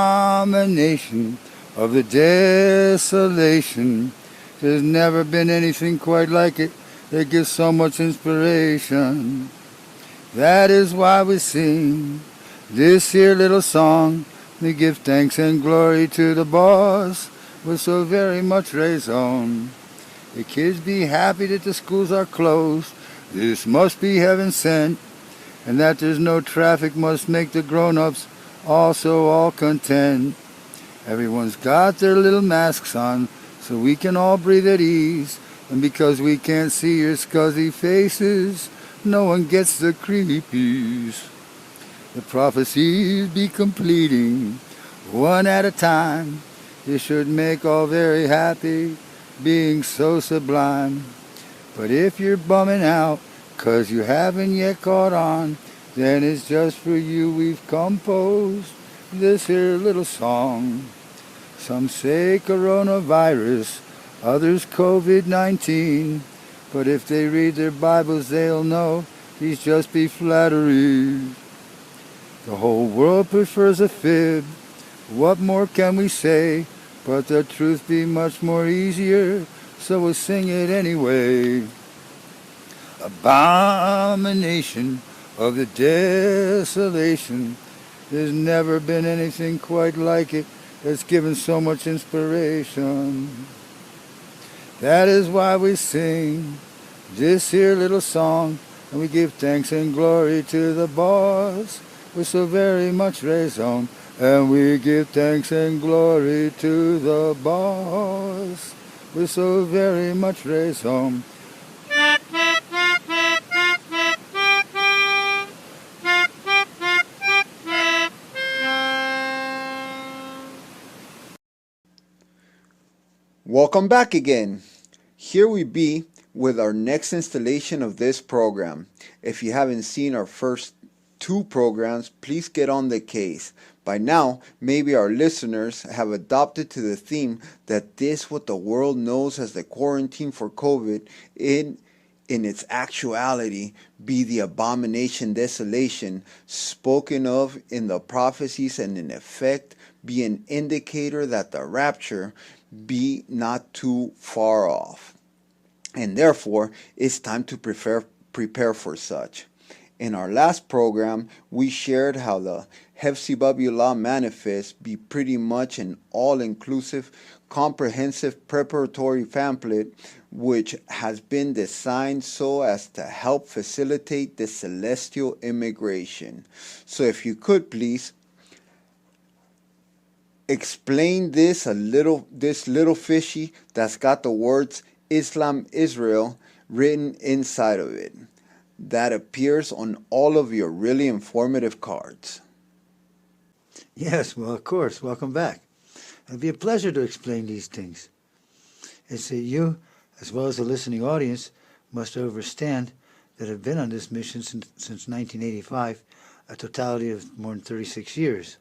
abomination of the desolation. There's never been anything quite like it that gives so much inspiration. That is why we sing this here little song. We give thanks and glory to the boss with so very much raison. The kids be happy that the schools are closed. This must be heaven sent. And that there's no traffic must make the grown-ups also all content. Everyone's got their little masks on so we can all breathe at ease. And because we can't see your scuzzy faces, no one gets the creepies. The prophecies be completing one at a time. This should make all very happy, being so sublime. But if you're bumming out 'cause you haven't yet caught on, then it's just for you we've composed this here little song. Some say coronavirus, others COVID-19, but if they read their Bibles they'll know these just be flatteries. The whole world prefers a fib, what more can we say? But the truth be much more easier, so we'll sing it anyway. Abomination of the desolation. There's never been anything quite like it that's given so much inspiration. That is why we sing this here little song, and we give thanks and glory to the boss with so very much raison. And we give thanks and glory to the boss with so very much raison. Welcome back again. Here we be with our next installation of this program. If you haven't seen our first two programs, please get on the case. By now, maybe our listeners have adopted to the theme that this what the world knows as the quarantine for COVID in its actuality be the abomination desolation spoken of in the prophecies, and in effect be an indicator that the rapture be not too far off. And therefore, it's time to prepare for such. In our last program, we shared how the Hefzibah-Beulah manifest be pretty much an all-inclusive, comprehensive preparatory pamphlet which has been designed so as to help facilitate the celestial immigration. So if you could please explain this little fishy that's got the words Islam Israel written inside of it. That appears on all of your really informative cards. Yes, well, of course. Welcome back. It'll be a pleasure to explain these things. It's that you, as well as the listening audience, must understand that I've been on this mission since 1985, a totality of more than 36 years.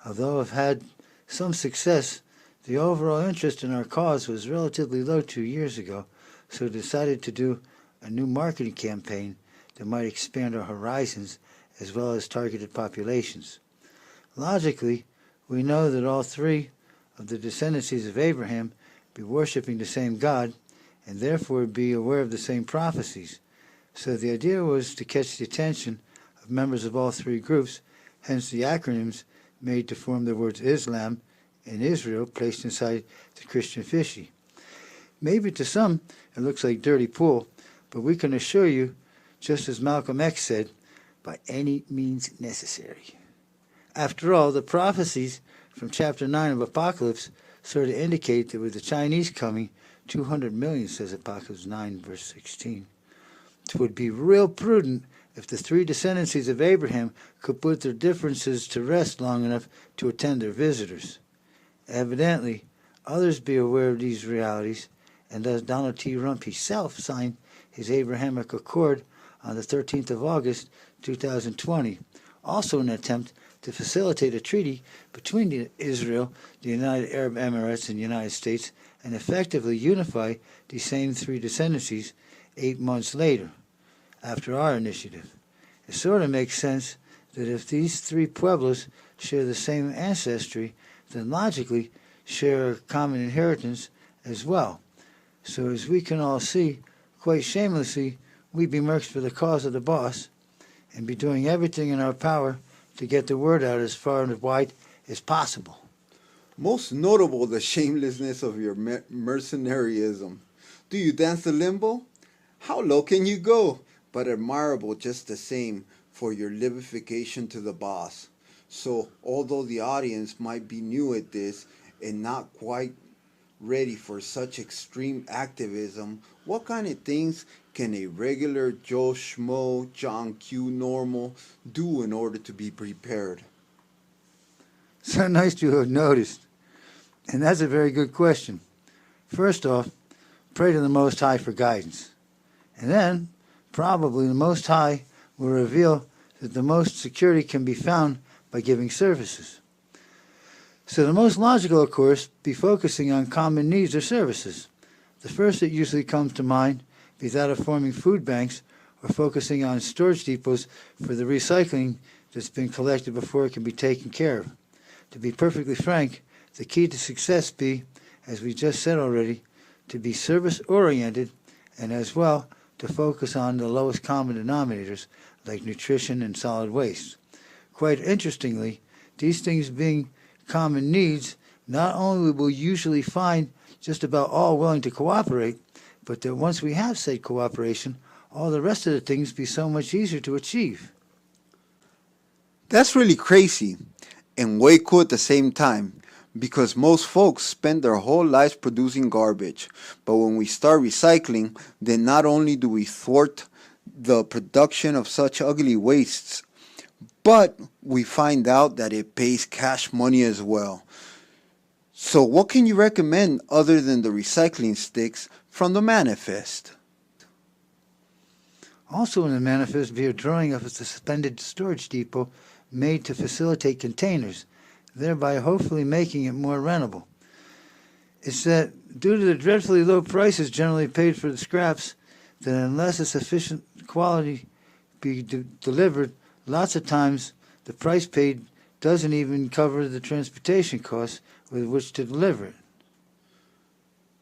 Although I've had some success, the overall interest in our cause was relatively low 2 years ago, so I decided to do a new marketing campaign that might expand our horizons as well as targeted populations. Logically, we know that all three of the descendancies of Abraham be worshiping the same God and therefore be aware of the same prophecies. So the idea was to catch the attention of members of all three groups, hence the acronyms made to form the words Islam and Israel placed inside the Christian fishy. Maybe to some it looks like dirty pool, but we can assure you, just as Malcolm X said, by any means necessary. After all, the prophecies from chapter 9 of Apocalypse sort of indicate that with the Chinese coming, 200 million, says Apocalypse 9, verse 16. It would be real prudent if the three descendancies of Abraham could put their differences to rest long enough to attend their visitors. Evidently, others be aware of these realities, and thus Donald T. Trump himself signed his Abrahamic Accord on the 13th of August, 2020, also in an attempt to facilitate a treaty between Israel, the United Arab Emirates, and the United States, and effectively unify these same three descendancies 8 months later, after our initiative. It sort of makes sense that if these three pueblos share the same ancestry, then logically share a common inheritance as well. So as we can all see, quite shamelessly, we be mercs for the cause of the boss and be doing everything in our power to get the word out as far and wide as possible. Most notable, the shamelessness of your mercenaryism. Do you dance the limbo? How low can you go? But admirable just the same for your libification to the boss. So, although the audience might be new at this and not quite ready for such extreme activism, what kind of things can a regular Joe Schmo, John Q. normal do in order to be prepared? So nice to have noticed. And that's a very good question. First off, pray to the Most High for guidance. And then, probably the Most High will reveal that the most security can be found by giving services. So the most logical, of course, be focusing on common needs or services. The first that usually comes to mind be that of forming food banks or focusing on storage depots for the recycling that's been collected before it can be taken care of. To be perfectly frank, the key to success be, as we just said already, to be service-oriented and as well to focus on the lowest common denominators like nutrition and solid waste. Quite interestingly, these things being common needs, not only will we usually find just about all willing to cooperate, but that once we have said cooperation, all the rest of the things be so much easier to achieve. That's really crazy and way cool at the same time, because most folks spend their whole lives producing garbage. But when we start recycling, then not only do we thwart the production of such ugly wastes, but we find out that it pays cash money as well. So what can you recommend other than the recycling sticks from the manifest? Also in the manifest be a drawing of a suspended storage depot made to facilitate containers, thereby hopefully making it more rentable. It's that due to the dreadfully low prices generally paid for the scraps, that unless a sufficient quality be delivered, lots of times the price paid doesn't even cover the transportation costs with which to deliver it.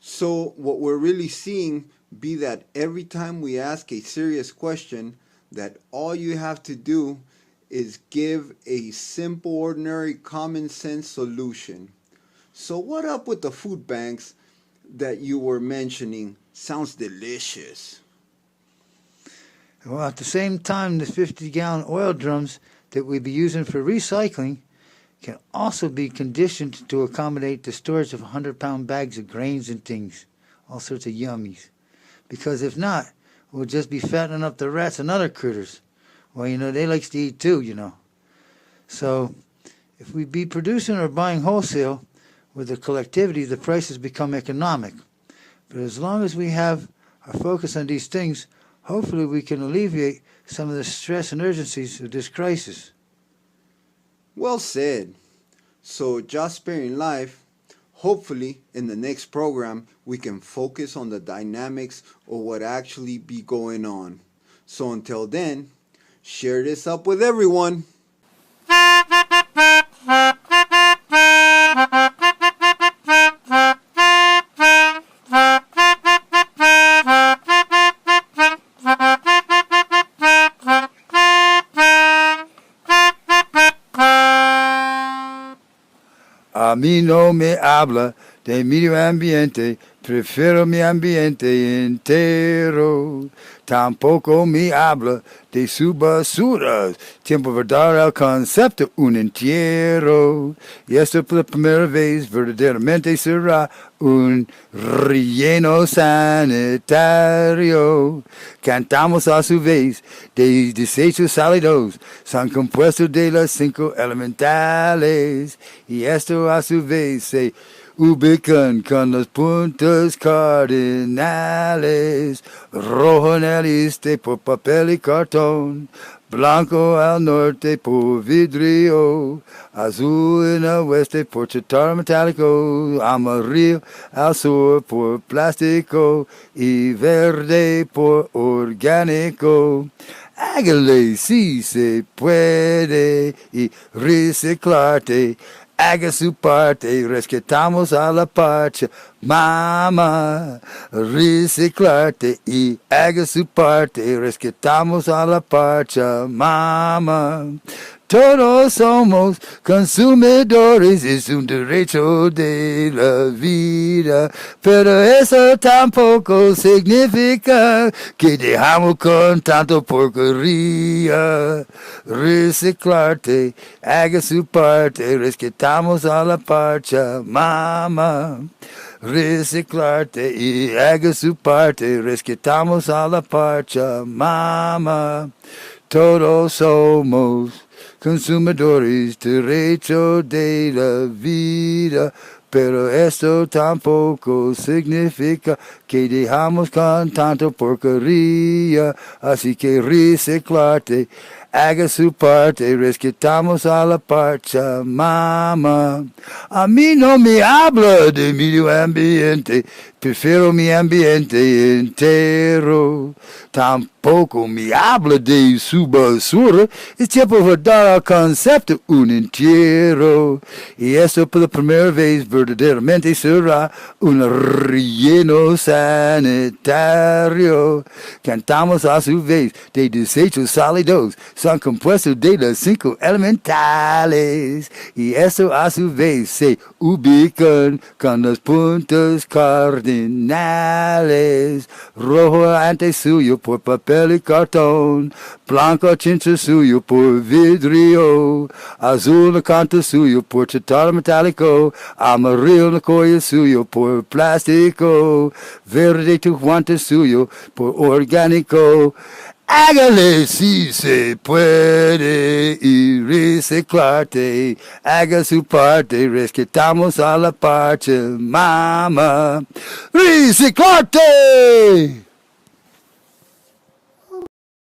So what we're really seeing be that every time we ask a serious question, that all you have to do is give a simple, ordinary, common sense solution. So what up with the food banks that you were mentioning? Sounds delicious. Well, at the same time, the 50-gallon oil drums that we'd be using for recycling can also be conditioned to accommodate the storage of 100-pound bags of grains and things, all sorts of yummies. Because if not, we'll just be fattening up the rats and other critters. Well, they likes to eat too, So if we be producing or buying wholesale, with the collectivity, the prices become economic. But as long as we have our focus on these things, hopefully we can alleviate some of the stress and urgencies of this crisis. Well said. So just sparing life, hopefully in the next program we can focus on the dynamics of what actually be going on. So until then, share this up with everyone. A mí no me habla de medio ambiente, prefiero mi ambiente entero. Tampoco me habla de sus basuras, tiempo de dar al concepto un entierro. Y esto por la primera vez verdaderamente será un relleno sanitario. Cantamos a su vez de desechos sólidos, son compuestos de los 5 elementales. Y esto a su vez se ubican con los puntos cardinales. Rojo en el este por papel y cartón, blanco al norte por vidrio, azul en el oeste por chatarra metálico, amarillo al sur por plástico y verde por orgánico. Hágale si se puede y reciclarte. Haga su parte, rescatamos a la parcha. Mama, reciclarte y haga su parte, rescatamos a la parcha. Mama, todos somos consumidores, es un derecho de la vida, pero eso tampoco significa que dejamos con tanto porquería. Reciclarte, haga su parte, rescatamos a la parcha. Mama, reciclarte y haga su parte, rescatamos a la parcha. Mama, todos somos consumidores, derecho de la vida, pero esto tampoco significa que dejamos con tanto porquería, así que reciclarte, haga su parte, rescatamos a la parcha. Mama, a mí no me habla de medio ambiente, prefiero mi ambiente entero. Tampoco me habla de su basura, es tiempo de dar al concepto un entierro. Y esto por la primera vez verdaderamente será un relleno sanitario. Cantamos a su vez de desechos sólidos, son compuestos de los 5 elementales. Y esto a su vez se ubican con los puntos cardinales. Rojo ante suyo por papel y cartón, blanco chincha suyo por vidrio, azul el canto suyo por chatarra metálico, amarillo el cuello suyo por plástico, verde tu guante suyo por orgánico. Hágale si se puede y reciclarte, haga su parte, rescatamos a la parcha. Mama, reciclarte.